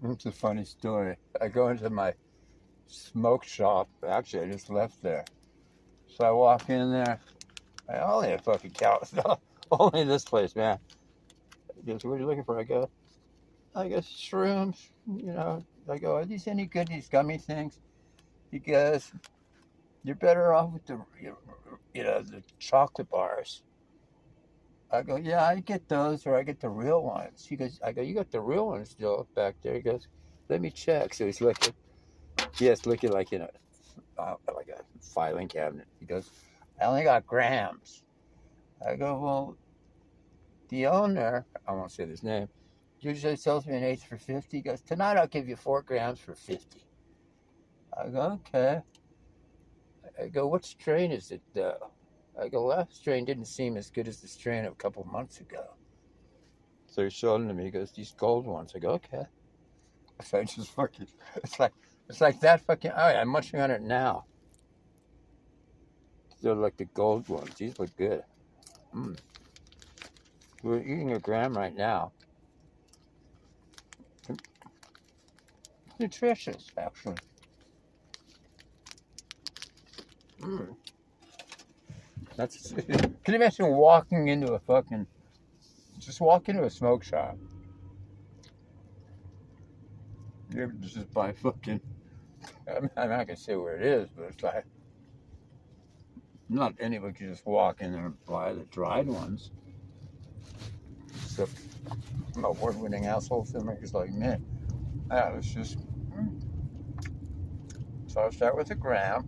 It's a funny story. I go into my smoke shop. Actually, I just left there. So I walk in there. I only a fucking cow. Only this place, man. He goes, what are you looking for? I guess shrooms. You know, I go, are these any good, these gummy things? He goes, you're better off with the chocolate bars. I go, yeah, I get those, or I get the real ones. He goes, I go, you got the real ones still back there. He goes, let me check. So he's looking, looking like in like a filing cabinet. He goes, I only got grams. I go, well, the owner, I won't say his name, usually sells me an eighth for 50. He goes, tonight I'll give you 4 grams for 50. I go, okay. I go, what strain is it though? I go, last strain didn't seem as good as the strain of a couple of months ago. So he showed them to me. He goes, these gold ones. I go, okay. So I just fucking, it's like that fucking, oh yeah, I'm munching on it now. They're like the gold ones. These look good. We're eating a gram right now. It's nutritious, actually. That's. Can you imagine walking into a fucking, just walk into a smoke shop? You just buy fucking. I'm not gonna say where it is, but it's like not anybody can just walk in there and buy the dried ones. Except award-winning asshole filmmakers like me. Yeah, it's just. So I'll start with a gram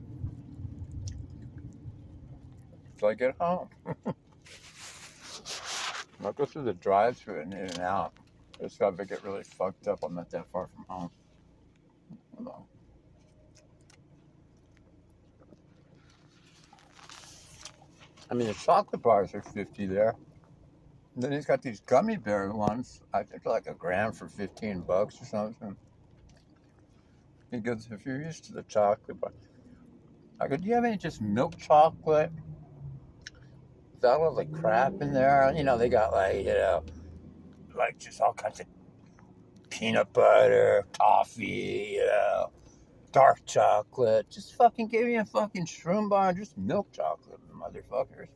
till I get home. I'll go through the drive-thru and in and out. It's got to get really fucked up. I'm not that far from home. Hold on. I mean, the chocolate bars are 50 there. And then he's got these gummy bear ones. I think like a gram for $15 or something. He goes, if you're used to the chocolate bar. I go, do you have any just milk chocolate? Without all the crap in there? You know, they got like just all kinds of peanut butter, toffee, dark chocolate. Just fucking give me a fucking shroom bar, just milk chocolate, motherfuckers.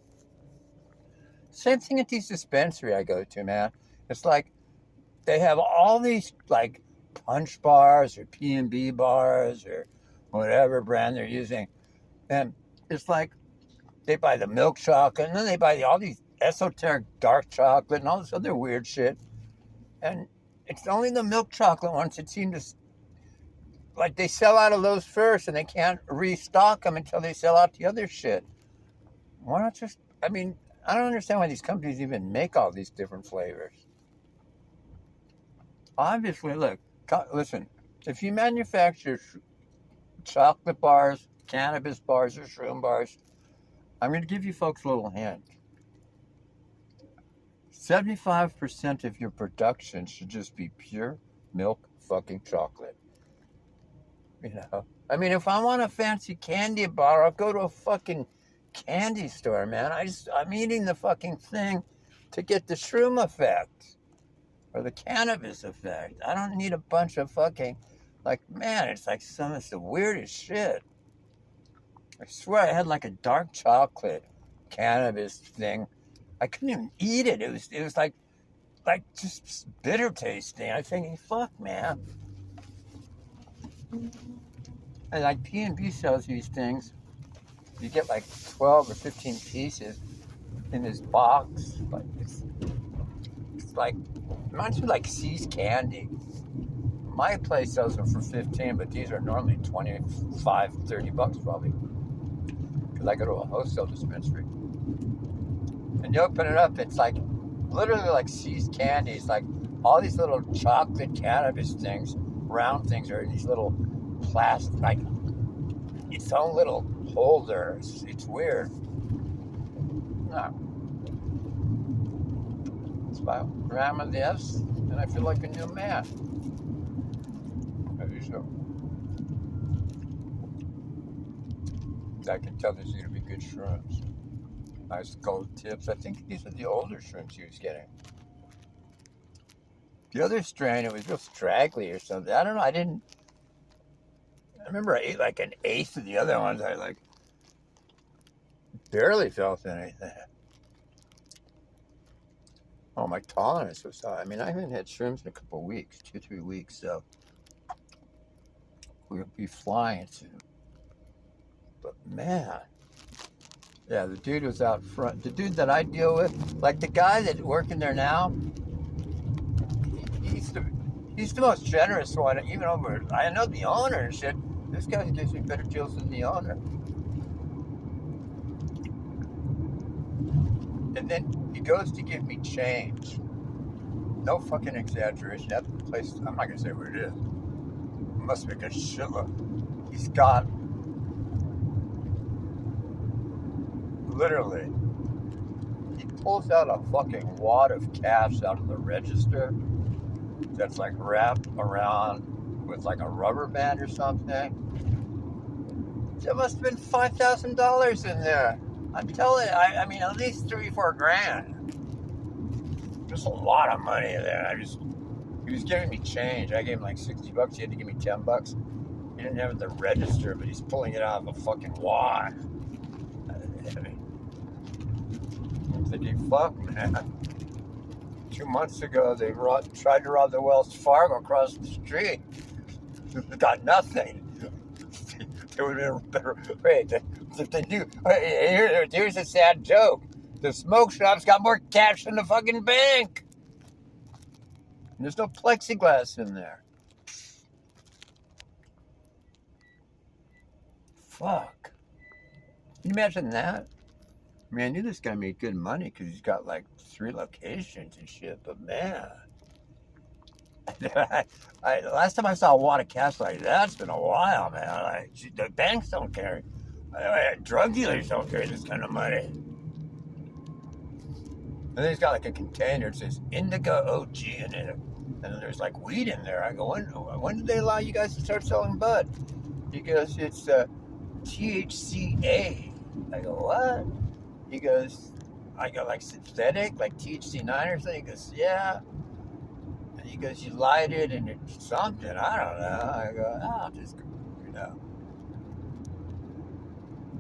Same thing at these dispensary I go to, man. It's like they have all these like punch bars or P&B bars or whatever brand they're using. And it's like they buy the milk chocolate and then they buy all these esoteric dark chocolate and all this other weird shit. And it's only the milk chocolate ones that seem to, like, they sell out of those first and they can't restock them until they sell out the other shit. Why not just, I mean, I don't understand why these companies even make all these different flavors. Obviously, look, listen, if you manufacture chocolate bars, cannabis bars, or shroom bars, I'm going to give you folks a little hint. 75% of your production should just be pure milk fucking chocolate. You know? I mean, if I want a fancy candy bar, I'll go to a fucking candy store, man. I'm eating the fucking thing to get the shroom effect or the cannabis effect. I don't need a bunch of fucking, like, man, it's like some of the weirdest shit. I swear I had like a dark chocolate cannabis thing. I couldn't even eat it. It was like just bitter tasting. I'm thinking, fuck, man. And like P&B sells these things. You get like 12 or 15 pieces in this box. Like it's like, reminds me like C's Candy. My place sells them for 15, but these are normally 25, $30 probably. Because I go to a wholesale dispensary. And you open it up, it's like literally like C's Candy. It's like all these little chocolate cannabis things, round things, are in these little plastic, like its own little holder. It's weird. No. It's about a gram of this, and I feel like a new man. So I can tell these are going to be good shrooms. Nice gold tips. I think these are the older shrooms he was getting. The other strain, it was real straggly or something. I don't know. I remember I ate like an eighth of the other ones. I like barely felt anything. Oh, my tolerance was high. I mean, I haven't had shrooms in a couple of weeks, 2-3 weeks, so we'll be flying soon. But man, yeah, the dude was out front. The dude that I deal with, like the guy that's working there now, he's the most generous one. Even over, I know the owner and shit. This guy gives me better deals than the owner. And then he goes to give me change. No fucking exaggeration. That place, I'm not gonna say where it is. It must be a shitload. He's got literally, he pulls out a fucking wad of cash out of the register that's like wrapped around with like a rubber band or something. There must have been $5,000 in there. I'm telling you, I mean, at least $3-4 grand. Just a lot of money there. He was giving me change. I gave him like $60. He had to give me $10. He didn't have it at the register, but he's pulling it out of a fucking wad. I'm thinking, fuck, man. 2 months ago, they tried to rob the Wells Fargo across the street. Got nothing. It would have been better. Wait, if they knew. Here's a sad joke. The smoke shop's got more cash than the fucking bank. And there's no plexiglass in there. Fuck. Can you imagine that? I mean, I knew this guy made good money because he's got like 3 locations and shit, but man. Last time I saw a wad of cash like that's been a while, man. The banks don't carry. Drug dealers don't carry this kind of money. And then he's got like a container. It says Indica OG in it. And then there's like weed in there. I go, when did they allow you guys to start selling bud? He goes, it's THCA. I go, what? He goes, I go, like synthetic, like THC9 or something? He goes, yeah. And he goes, you light it and it's something. I don't know. I go, oh, just, you know.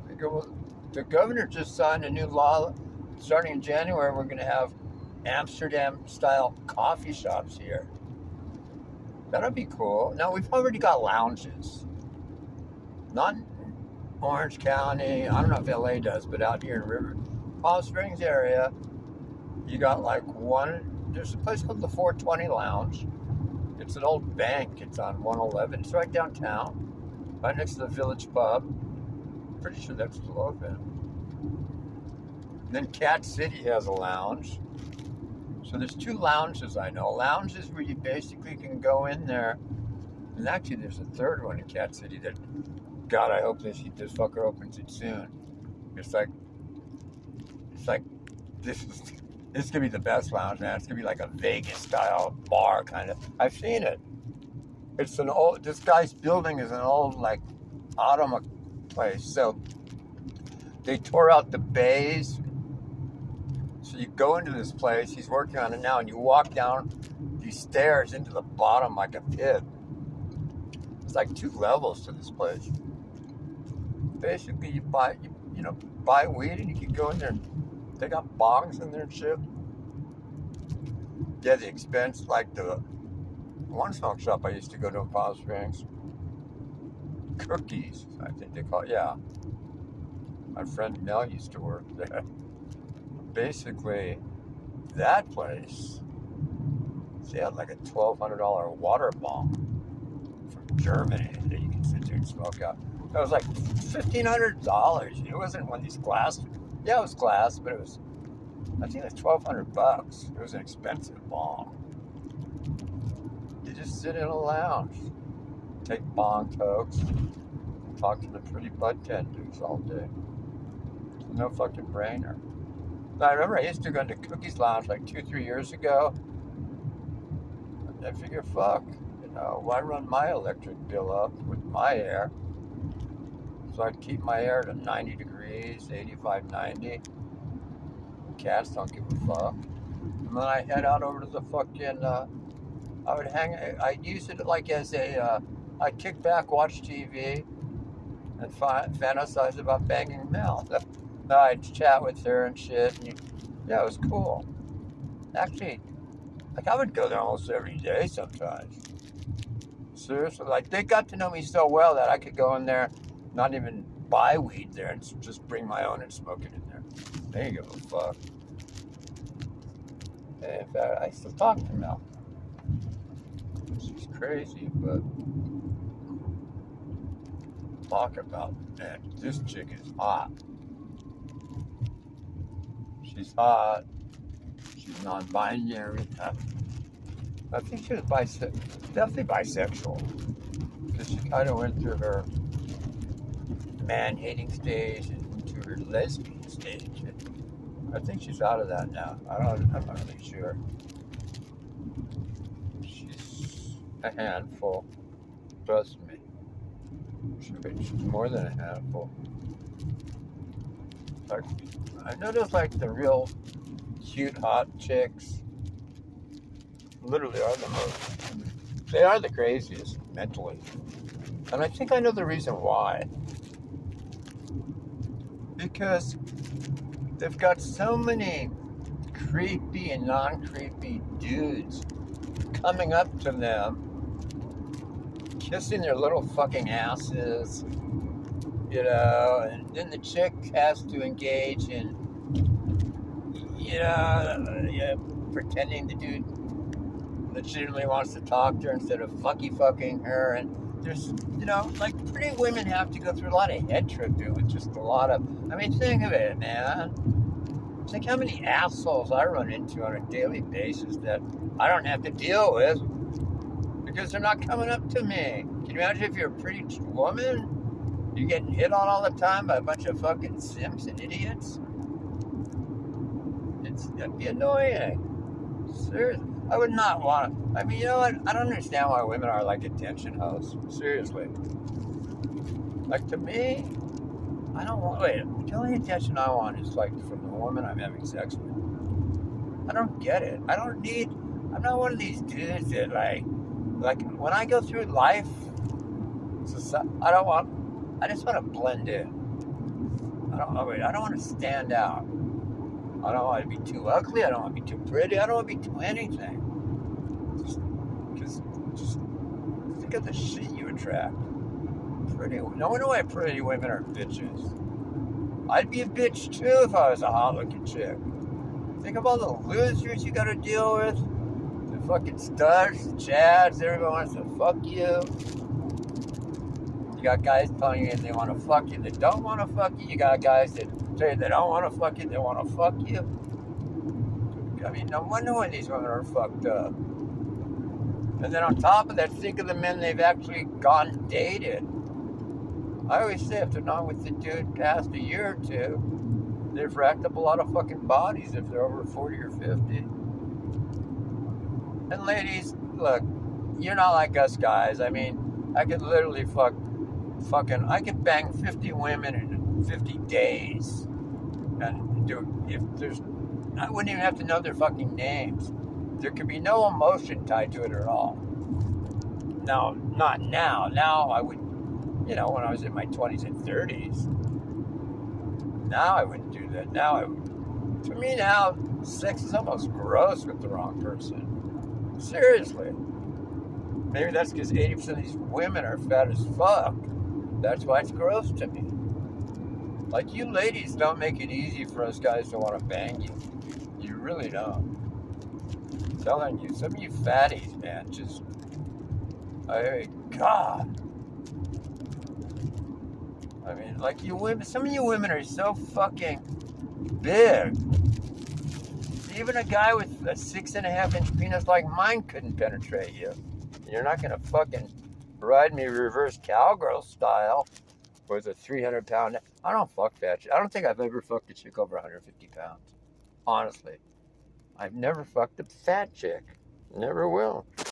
I go, well, the governor just signed a new law. Starting in January, we're going to have Amsterdam-style coffee shops here. That'll be cool. Now, we've already got lounges. Not in Orange County. I don't know if LA does, but out here in River Palm Springs area, you got like there's a place called the 420 Lounge. It's an old bank. It's on 111. It's right downtown, right next to the Village Pub. Pretty sure that's still open. Then Cat City has a lounge. So there's 2 lounges I know. Lounges where you basically can go in there. And actually there's a 3rd one in Cat City that, God, I hope this fucker opens it soon. It's like this is gonna be the best lounge, man. It's gonna be like a Vegas style bar kind of. I've seen it. It's this guy's building is an old like automa place. So they tore out the bays. So you go into this place, he's working on it now, and you walk down these stairs into the bottom like a pit. It's like 2 levels to this place. Basically, you buy weed, and you can go in there. They got bongs in there and shit. Yeah, the expense, like the one smoke shop I used to go to in Palm Springs. Cookies, I think they call it, yeah. My friend Mel used to work there. Basically, that place, they had like a $1,200 water bomb from Germany that you can sit there and smoke out. It was like $1,500. It wasn't one of these glass. Yeah, it was glass, but it was, I think it was $1,200. It was an expensive bomb. You just sit in a lounge, take bong tokes, talk to the pretty bud tenders all day. No fucking brainer. I remember I used to go into Cookie's Lounge like 2-3 years ago. And I figure, fuck, why run my electric bill up with my air? So I'd keep my air to 90 degrees, 85, 90. Cats don't give a fuck. And then I head out over to the fucking I would I'd use it like as I'd kick back, watch TV, and fantasize about banging Mel. I'd chat with her and shit. And yeah, it was cool. Actually, like I would go there almost every day sometimes. Seriously, like they got to know me so well that I could go in there, not even buy weed there, and just bring my own and smoke it in there. They ain't give a fuck. And in fact, I still talk to Mel. She's crazy, but talk about, man, this chick is hot. She's hot. She's non-binary. I think she was definitely bisexual, because she kind of went through her man-hating stage and into her lesbian stage. I think she's out of that now. I'm not really sure. She's a handful. Trust me. She's more than a handful. Like, I noticed like the real cute, hot chicks literally are the most. They are the craziest mentally. And I think I know the reason why. Because they've got so many creepy and non-creepy dudes coming up to them, kissing their little fucking asses, you know, and then the chick has to engage in, you know, pretending the dude legitimately wants to talk to her instead of fucking her. And there's, you know, like pretty women have to go through a lot of head tripping with just a lot of, I mean, think of it, man. Think how many assholes I run into on a daily basis that I don't have to deal with because they're not coming up to me. Can you imagine if you're a pretty woman? You're getting hit on all the time by a bunch of fucking simps and idiots? That'd be annoying. Seriously. I would not want to. I mean, you know what? I don't understand why women are like attention hoes. Seriously. Like, to me, I don't want. Wait, the only attention I want is like from the woman I'm having sex with. I don't get it. I'm not one of these dudes that like when I go through life, I just want to blend in. I don't want to stand out. I don't want to be too ugly. I don't want to be too pretty. I don't want to be too anything. Just think of the shit you attract. No wonder why pretty women are bitches. I'd be a bitch too if I was a hot-looking chick. Think of all the losers you got to deal with. The fucking studs, the chads, everyone wants to fuck you. You got guys telling you they want to fuck you that don't want to fuck you. You got guys that say they don't want to fuck you, they want to fuck you. I mean, no wonder when these women are fucked up. And then on top of that, think of the men they've actually gone and dated. I always say if they're not with the dude past a year or two, they've racked up a lot of fucking bodies if they're over 40 or 50. And ladies, look, you're not like us guys. I mean, I could literally I could bang 50 women in 50 days. And I wouldn't even have to know their fucking names. There could be no emotion tied to it at all. No, not now. Now I would, you know, when I was in my 20s and 30s. Now I wouldn't do that. To me now, sex is almost gross with the wrong person. Seriously. Maybe that's because 80% of these women are fat as fuck. That's why it's gross to me. Like, you ladies don't make it easy for us guys to want to bang you. You really don't. I'm telling you, some of you fatties, man, God. I mean, like, you women, some of you women are so fucking big. Even a guy with a 6.5-inch penis like mine couldn't penetrate you. You're not gonna fucking ride me reverse cowgirl style with a 300-pound. I don't fuck fat chick. I don't think I've ever fucked a chick over 150 pounds. Honestly, I've never fucked a fat chick. Never will.